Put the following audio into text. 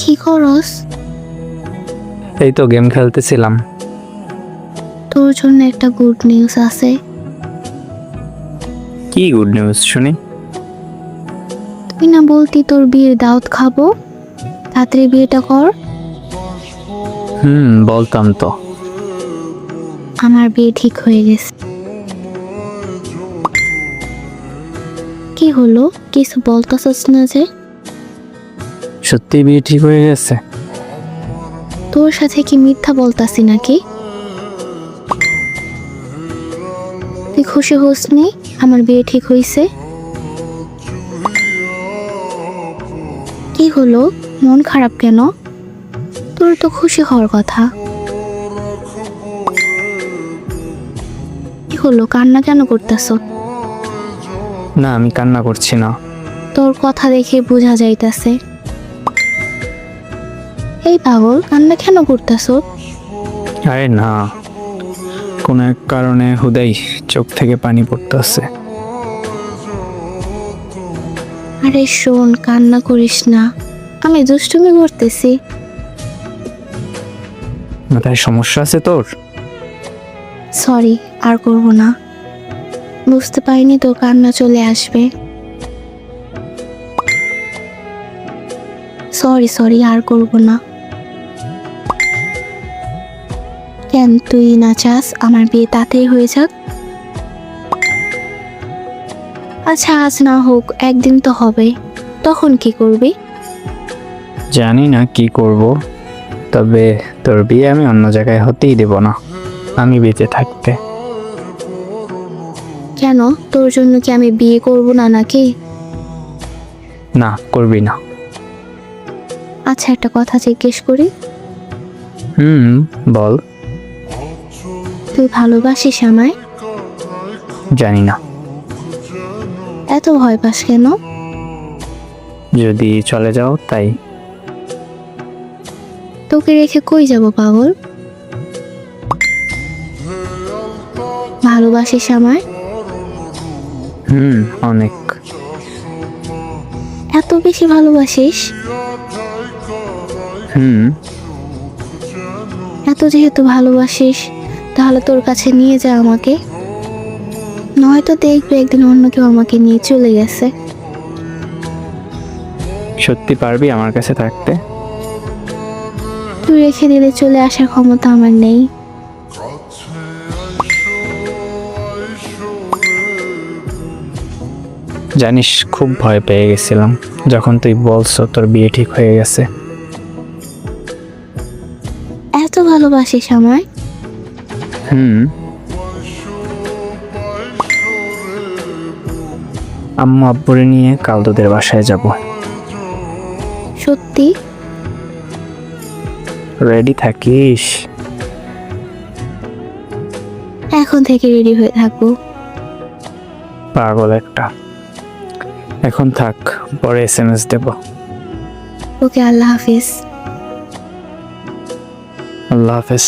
কি করস? এই তো গেম খেলতেছিলাম। তোর জন্য একটা গুড নিউজ আছে। কি গুড নিউজ শুনি? তুই না বলতি তোর বিয়ের দাওয়াত খাবো, তাড়াতাড়ি বিয়েটা কর। বলতাম তো। আমার বিয়ে ঠিক হয়ে গেছে। কি হলো, কিছু বলতেছস না যে? সত্যি বিয়ে ঠিক হয়ে গেছে? তোর সাথে কি মিথ্যা বলতাছি নাকি? তুই খুশি হোসনি আমার বিয়ে ঠিক হইছে? কি হলো, মন খারাপ কেন? তোর তো খুশি হওয়ার কথা। কি হলো, কান্না কেন করতেছ? না, আমি কান্না করছি না। তোর কথা দেখে বোঝা যাইতাছে। এই পাগল, কান্না কেন করতেছ? আরে না, কোনো এক কারণে হুদাই চোখ থেকে পানি পড়তেছে। আরে শোন, কান্না করিস না, আমি দুষ্টুমি করতেছি। মাথায় সমস্যা আছে তোর? সরি, আর করব না। বুঝতে পারিনি তোর কান্না চলে আসবে। সরি, আর করব না। কেন তুই না চাস আমার বিয়ে তাড়াতাড়ি হয়ে যাক? আচ্ছা, আজ না হোক, একদিন তো হবে, তখন কি করবি? জানি না কি করব, তবে তোর বিয়ে আমি অন্য জায়গায় হতেই দেব না, আমি বেঁচে থাকতে। কেন, তোর জন্য কি আমি বিয়ে করব না নাকি? না, করবি না। আচ্ছা, একটা কথা জিজ্ঞেস করি। বল। তুই ভালোবাসিস আমায়? জানি না। এত ভয় পাস কেন? যদি চলে যাও তাই। তোকে রেখে কই যাব পাগল? ভালোবাসিস আমায়? অনেক। এত বেশি ভালোবাসিস? এত যেহেতু ভালোবাসিস, তাহলে তোর কাছে নিয়ে যা আমাকে। নয়তো দেখবে একদিন অন্য কেউ আমাকে নিয়ে চলে গেছে। সত্যি পারবি আমার কাছে থাকতে? তুই রেখে দিলে চলে আসার ক্ষমতা আমার নেই। জানিস, খুব ভয় পেয়ে গেছিলাম যখন তুই বলছো তোর বিয়ে ঠিক হয়ে গেছে। এত ভালোবাসিস আমায়? আম্মু আব্বুরে নিয়ে কাল তোদের বাসায় যাব। সত্যি? রেডি থাকিস? এখন থেকে রেডি হয়ে থাকবো। পাগল একটা। এখন থাক, পরে SMS দেব। ওকে, আল্লাহ হাফিজ। আল্লাহ হাফেজ।